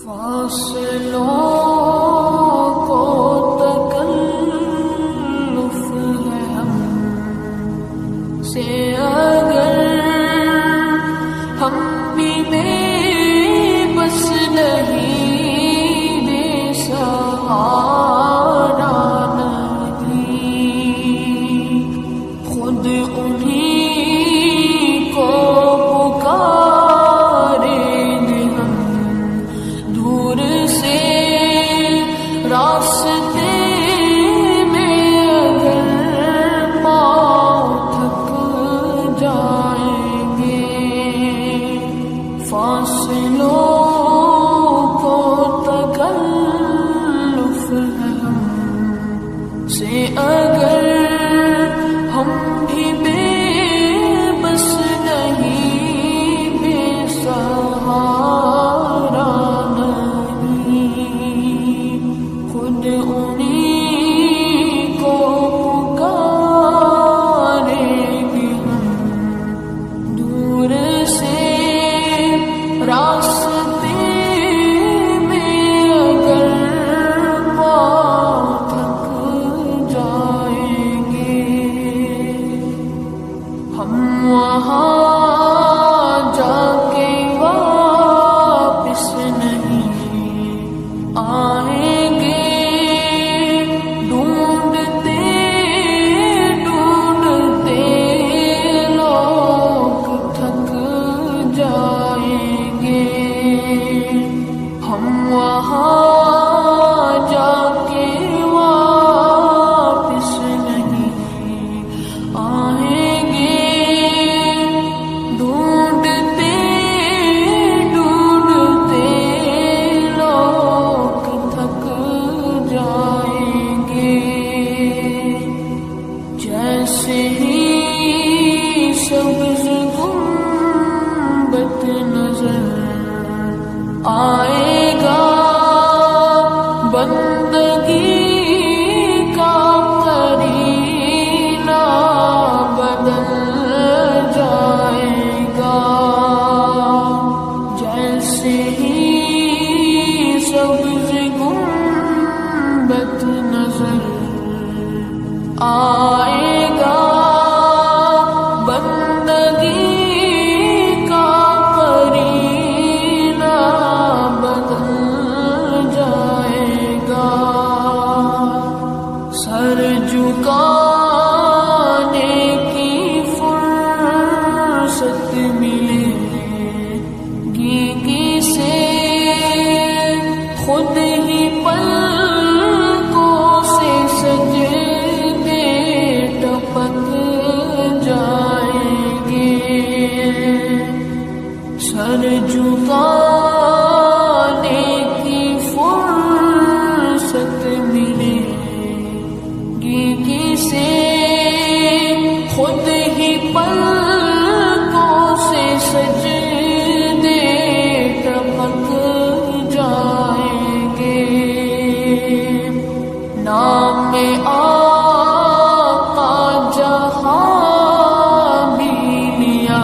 فاصلوں کو تکلف ہے ہم سے اگر ہم بھی بے بس نہیں بے سہارا نہیں خود انہیں کو پکاریں گے ہم دور سے راستے میں اگر پاؤں تھک جائیں گے فاصلوں کو تکلف ہے ہم سے اگر ہم بھی بے بس نہیں بے سہارا نہیں خود انہیں کو پکاریں گے ہم دور سے راستے میں اگر پاؤں تھک جائیں گے ہم وہاں جا کے واپس نہیں آئیں گے ڈھونڈتے ڈھونڈتے لوگ تھک جائیں گے ہم وہاں جا کے واپس نہیں آئیں گے ڈھونڈتے ڈھونڈتے لوگ تھک جائیں گے جیسے ہی سبز گنبد نظر آئے گا بندگی کا قرینہ بدل جائے گا جیسے ہی سبز گنبد نظر آئے گا بندگی کا قرینہ بدل جائے گا سر جھکانے کی فرصت ملے گی کسے خود ہی پلکوں سے سجدے ٹپک جائیں گے سر جھکانے کی فرصت ملے گی کسے خود ہی پلکوں سے سجدے ٹپک جائیں گے نام آقا جہاں بھی لیا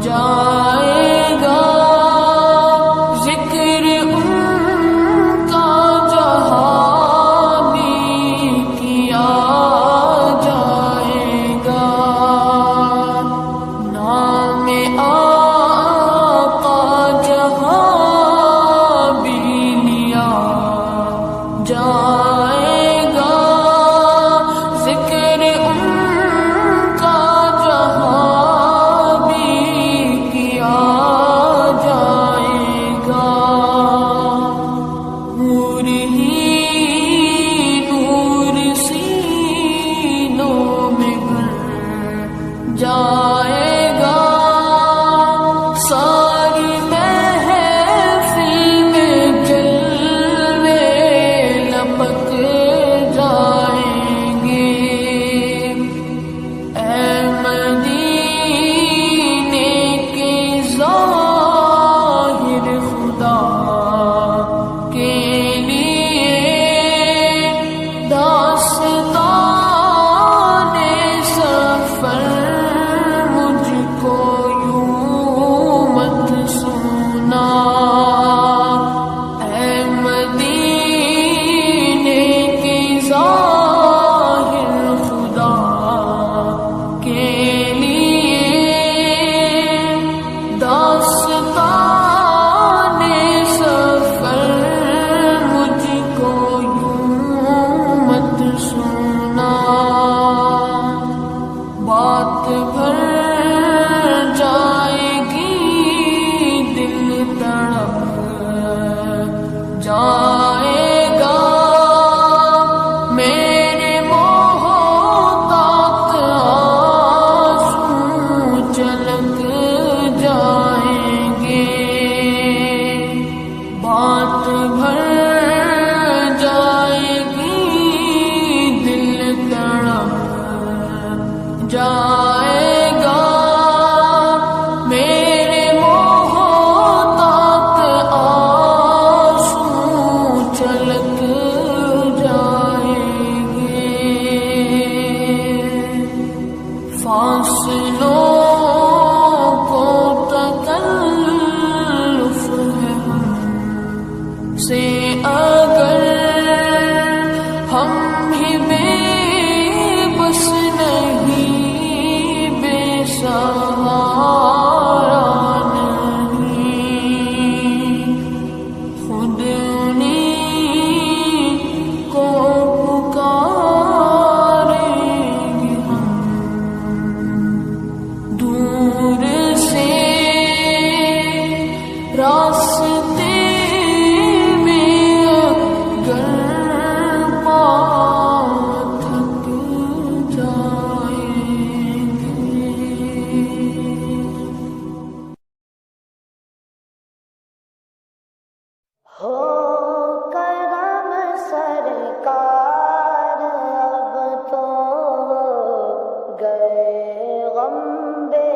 جائے گا ہو کرم سرکار اب تو ہو گئے غم بے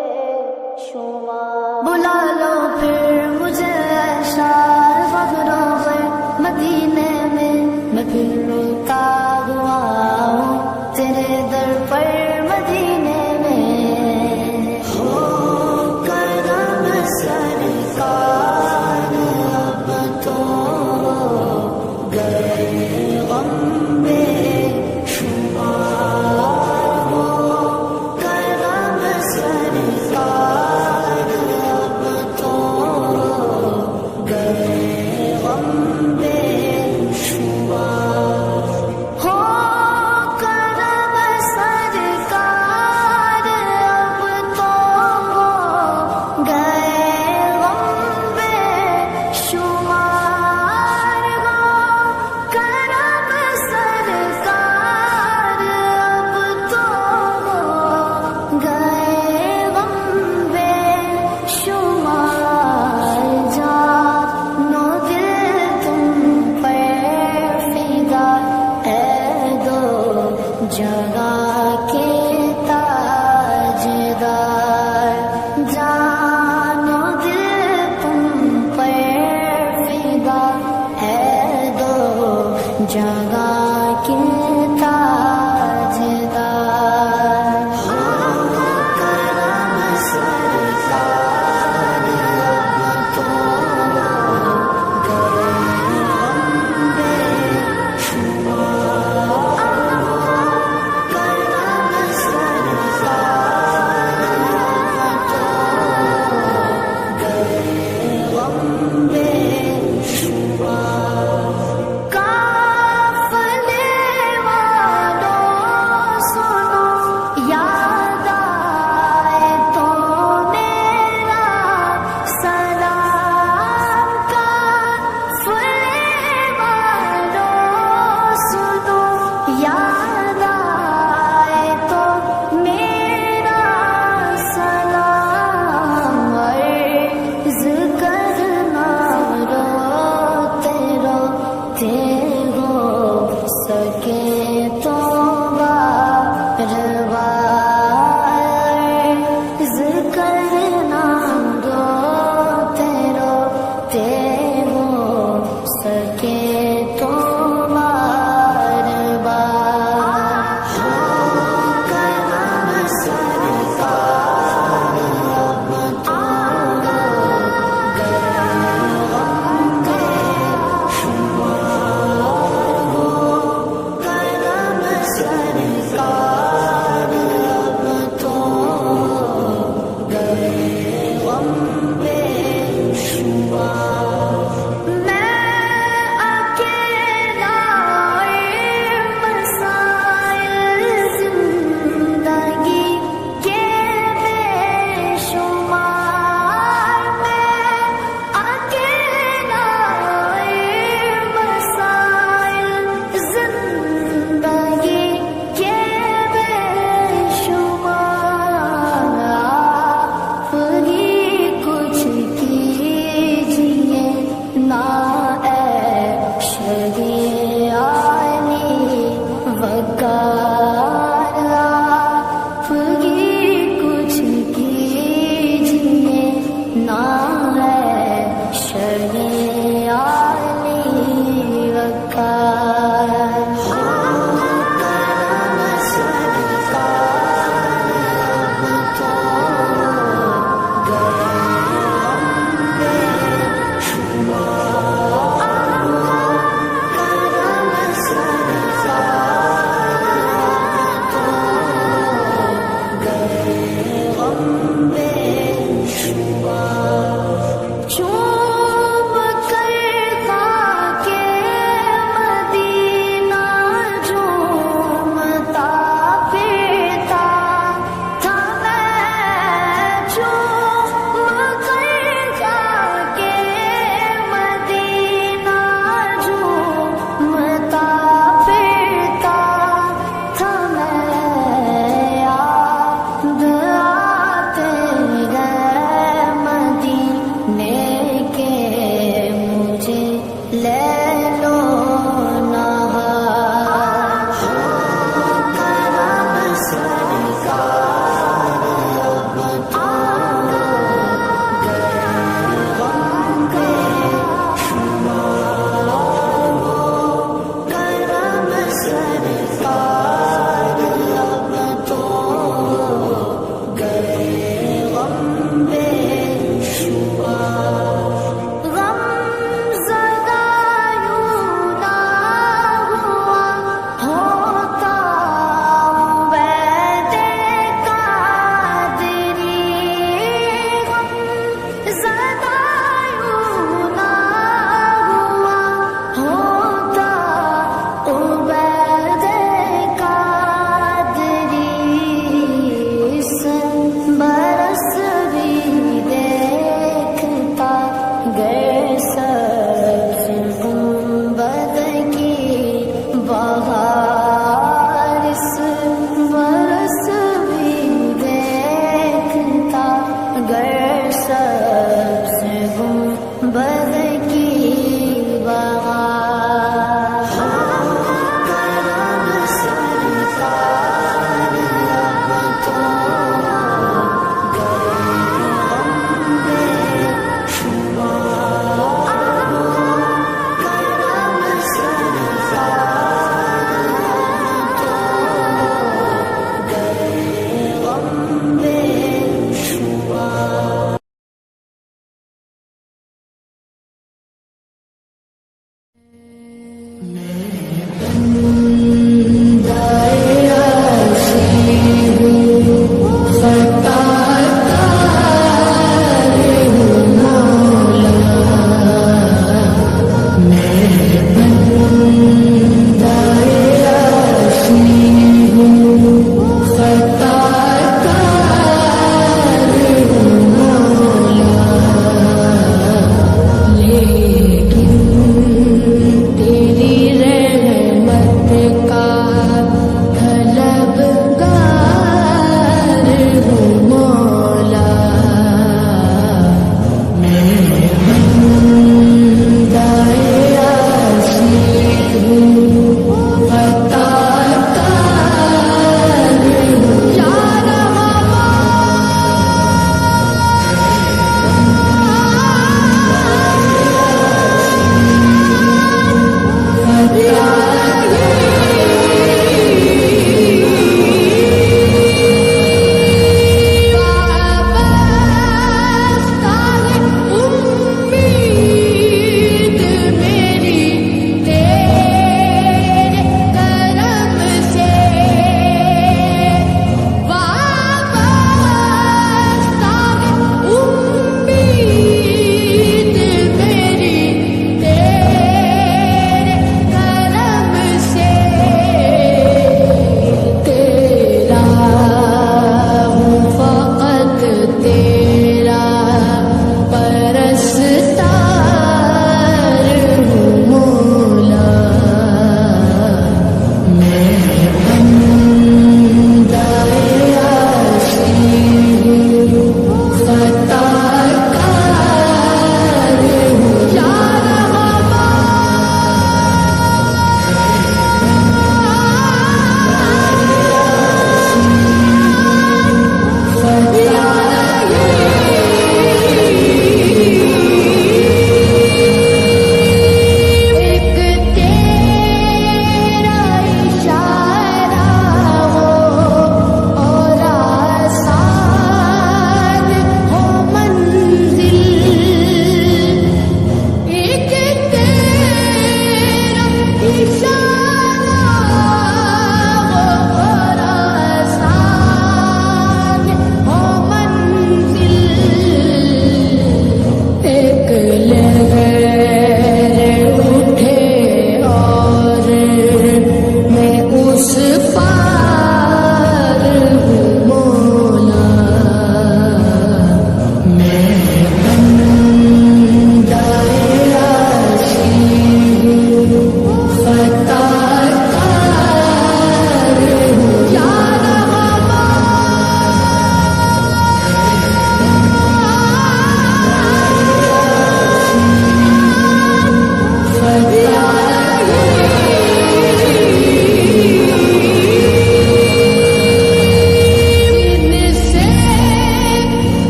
شمار، بلا لو پھر مجھے اشار فخروں سے مدینے میں پھر روتا ہوا ہوں تیرے در پر مدینے میں، ہو کرم سرکار اب تو ہو گئے غم بے شمار، ہو کرم سرکار اب تو ہو گئے غم بے شمار، ہو کرم سرکار اب تو ہو گئے غم بے شمار، ہو کرم سرکار اب تو ہو گئے غم بے شمار، جانو دل تم پر فدا ہے دو جگہ کے تاجدار، جانو دل تم پر فدا ہے دو جگہ کے تاجدار، ہو کرم سرکار اب تو ہو گئے غم بے شمار، کرم سرکار اب تو ہو گئے غم بے شمار، کافر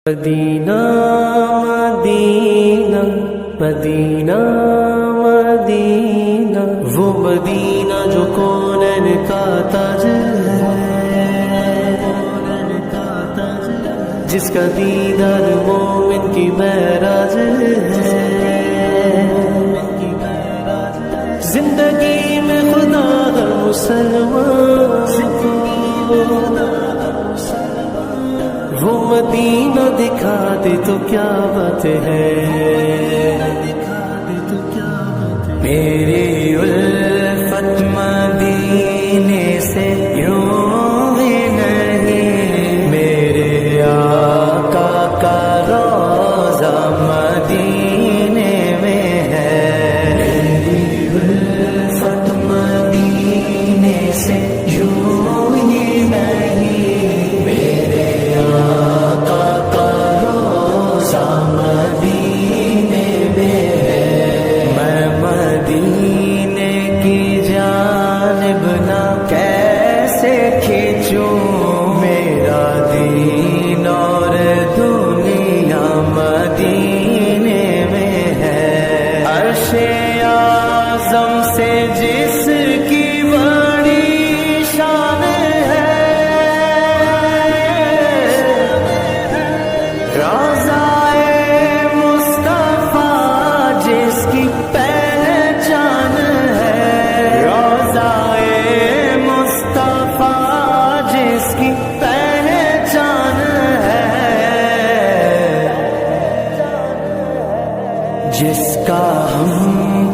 مدینہ مدینہ مدینہ مدینہ، وہ مدینہ جو کونین کا تاج ہے، جس کا دیدار مومن کی معراج ہے۔ زندگی میں خدا ہر مسلمان وہ مدینہ دکھا دے تو کیا بات ہے، میری الفت مدینے سے یوں ہی نہیں، میرے آقا کا روضہ مدینے میں ہے، میری الفت مدینے سے یوں ہی نہیں، میرے آقا کا روضہ مدینے میں ہے۔ میں مدینے کی جانب نہ کیسے کھینچوں، میرا دین اور دنیا مدینے میں ہے۔ عرش اعظم سے جس کی بڑی شان ہے، روضہ مصطفیٰ جس کی پہچان ہے، روضہ مصطفیٰ جس کی پہچان ہے، جس کا ہم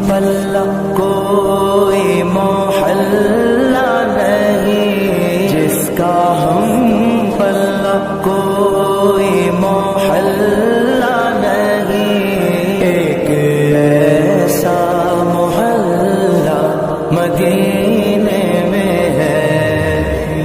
پلہ کوئی محلہ نہیں، جس کا ہم پلہ کوئی محلہ نہیں، ایک ایسا محلہ مدینے میں ہے۔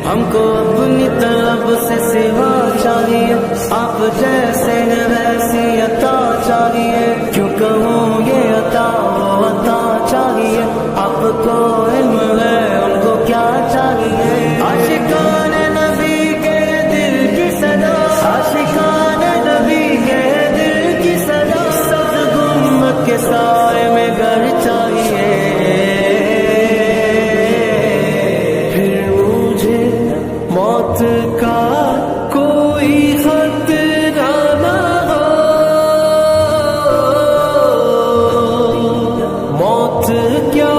ہم کو اپنی طلب سے سوا چاہیے، آپ جیسے ویسی عطا چاہیے، کیوں کہوں یہ عطا وہ عطا چاہیے، آپ کو علم ہے ان کو کیا چاہیے، عاشقان نبی کے دل کی صدا، عاشقان نبی کے دل کی صدا، سب گنبد کے سائے میں گھر چاہیے، پھر مجھے موت کا کوئی خطرہ نہ ہو، موت کیا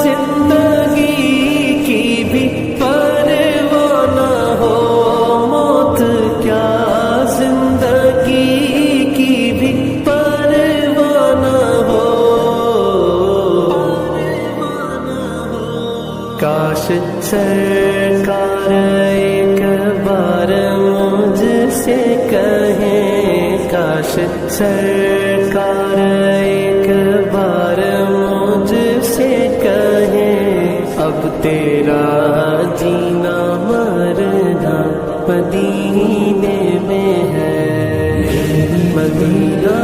زندگی کی بھی پرواہ نہ ہو، موت کیا زندگی کی بھی پرواہ نہ ہو، کاش سرکار ایک بار مجھ سے کہیں، کاش سرکار ایک بار مجھ سے کہیں، اب تیرا جینا مرنا مدینے میں ہے، مدینہ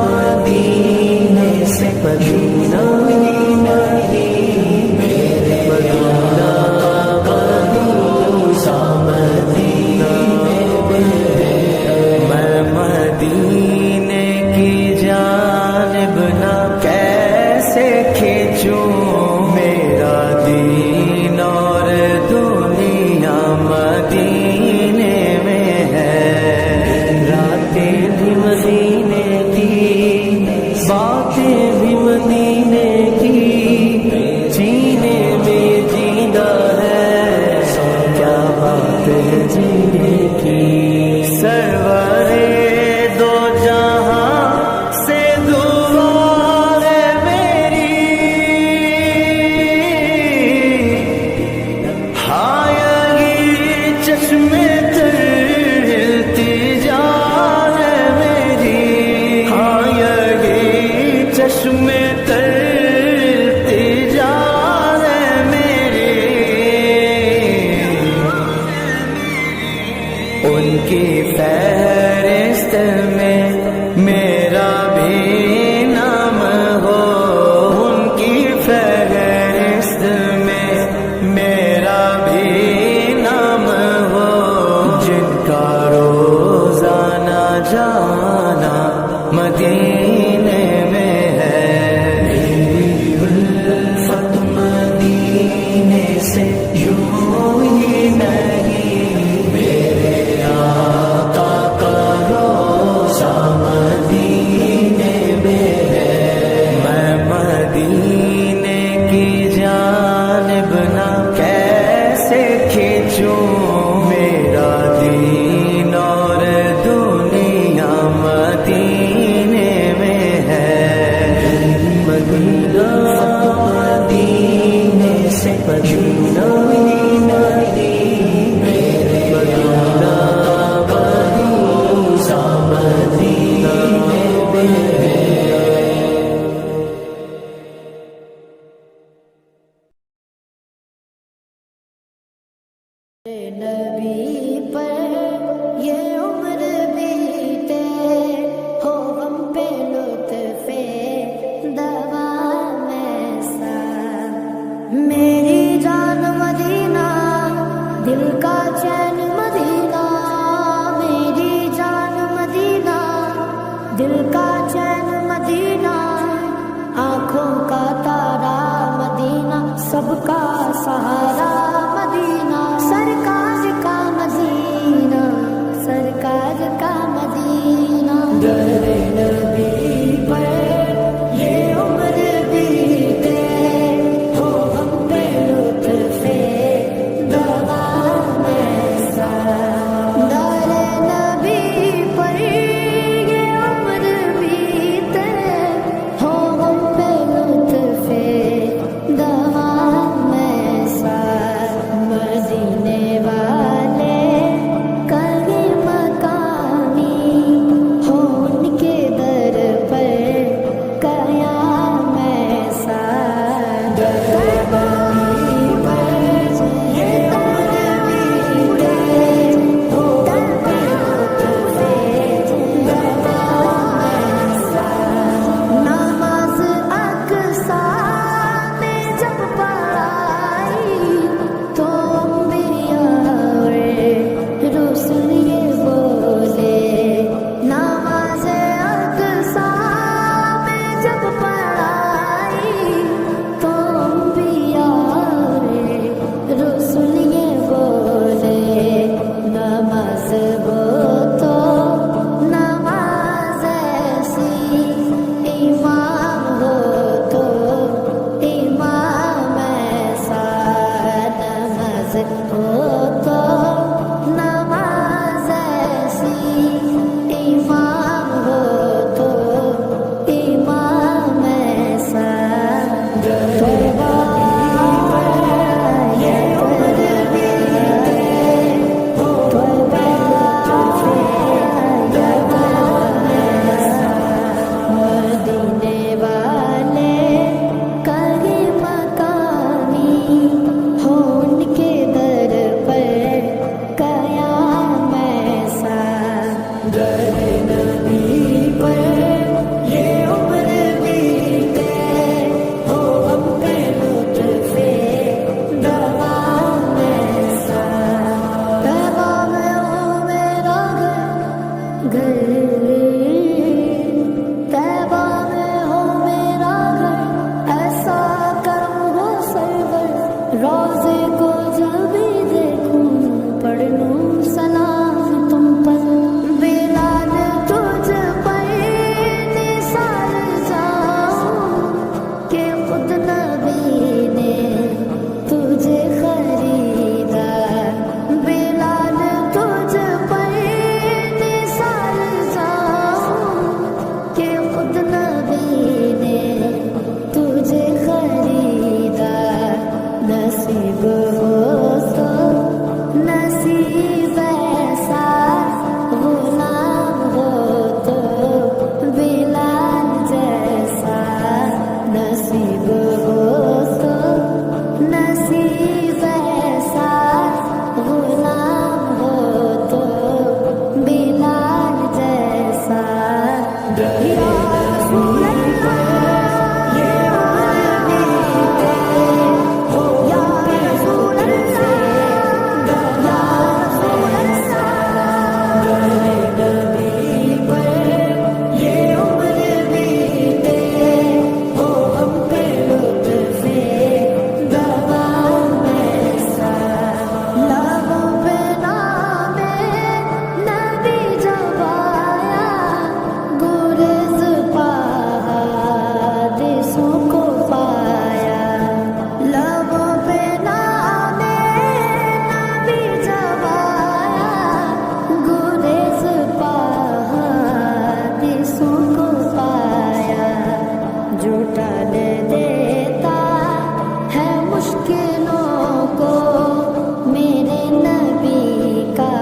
مدینے سے مدینہ مدینے کی جانب نہ کیسے کھینچوں، میرا دین اور دنیا مدینے میں نبی پر یہ عمر بیتے ہو غم پہ لطف دوام ایسا میری جان مدینہ دل کا چین مدینہ میری جان مدینہ دل کا چین مدینہ آنکھوں کا تارا مدینہ سب کا سہارا مدینہ سرکار کا مدینہ سرکار کا مدینہ در نبی پر یہ عمر بیتے ہو ہم پہ لطف دوام ایسا در نبی پر یہ عمر بیتے ہو ہم پہ لطف دوام ایسا مدینے والے کہیں مقامی ہو ان کے در پر قیام ایسا در نبی پر یہ عمر بیتے ہو ہم پہ لطف دوام ایسا نماز اقصی میں جب پڑھائی تو انبیاء اور رسل یہ بولے نماز اقصی میں جب پڑھائی تو انبیاء اور رسل یہ بولے نماز وہ تو نماز ایسی امام ہو تو امام ایسا نماز ہو تو نماز ایسی امام ہو تو امام ایسا توبہ یہ عمر بیتے ہو توبہ دوام ایسا مدینے والے کہیں مقامی ہو ان کے در پر قیام ایسا در نبی پر یہ عمر بیتے ہو ہم پہ لطف دوام ایسا پیغام ہو میرا گھر طیبہ میں ہو میرا گھر ایسا کرم ہو سرور روزے کو جب بھی دیکھوں پڑھ لوں سلام تم پر بلال تجھ پر نثار جاؤں کہ خود نبی نے تجھے خریدا بلال تجھ پر نثار جاؤں کہ خود نبی نے تجھے خریدا نصیب ہو تو نصیب ایسا غلام ہو تو بلال جیسا نصیب ہو تو نصیب ایسا غلام ہو تو بلال جیسا یا رسول اللہ یہ عمر بیتے ہو یا رسول اللہ یا رسول اللہ در نبی پر یہ عمر بیتے ہو ہم پہ لطف دوام ایسا لبوں پہ نام نبی جب آیا گریز حادثوں کو پایا لبوں پہ نام نبی جب آیا گریز حادثوں کو پایا جو ٹال دیتا ہے مشکلوں کو میرے نبی کا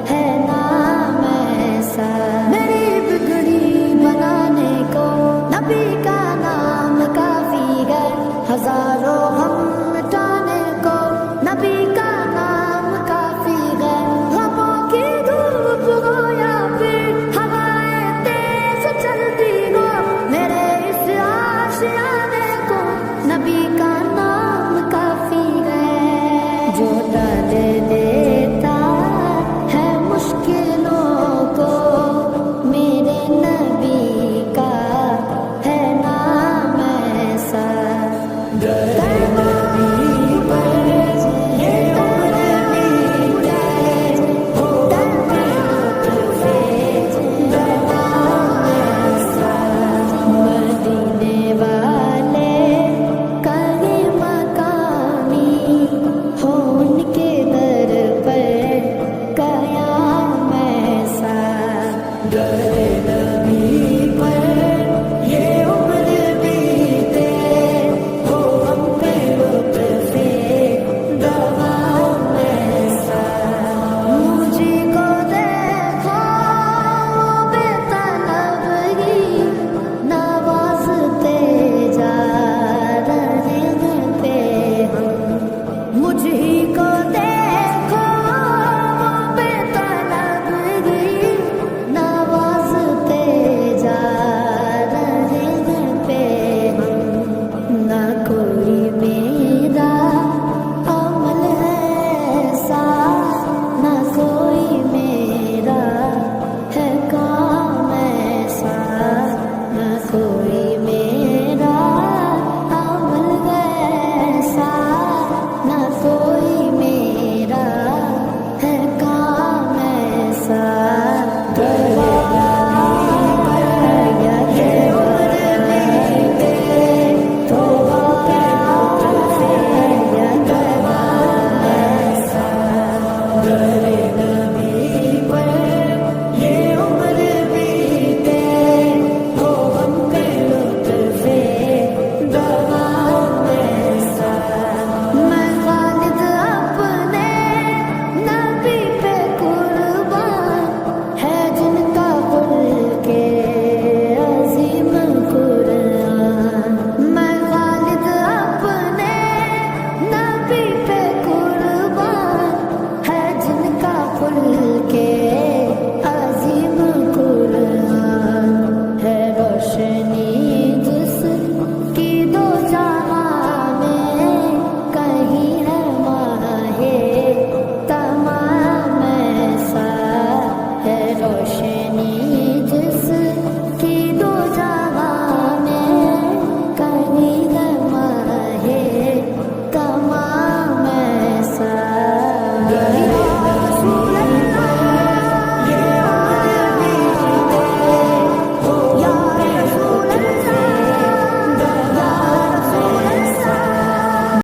ہے نام ایسا میری بگڑی بنانے کو نبی کا نام کافی ہے ہزاروں غم مٹانے کو نبی کا نام روشن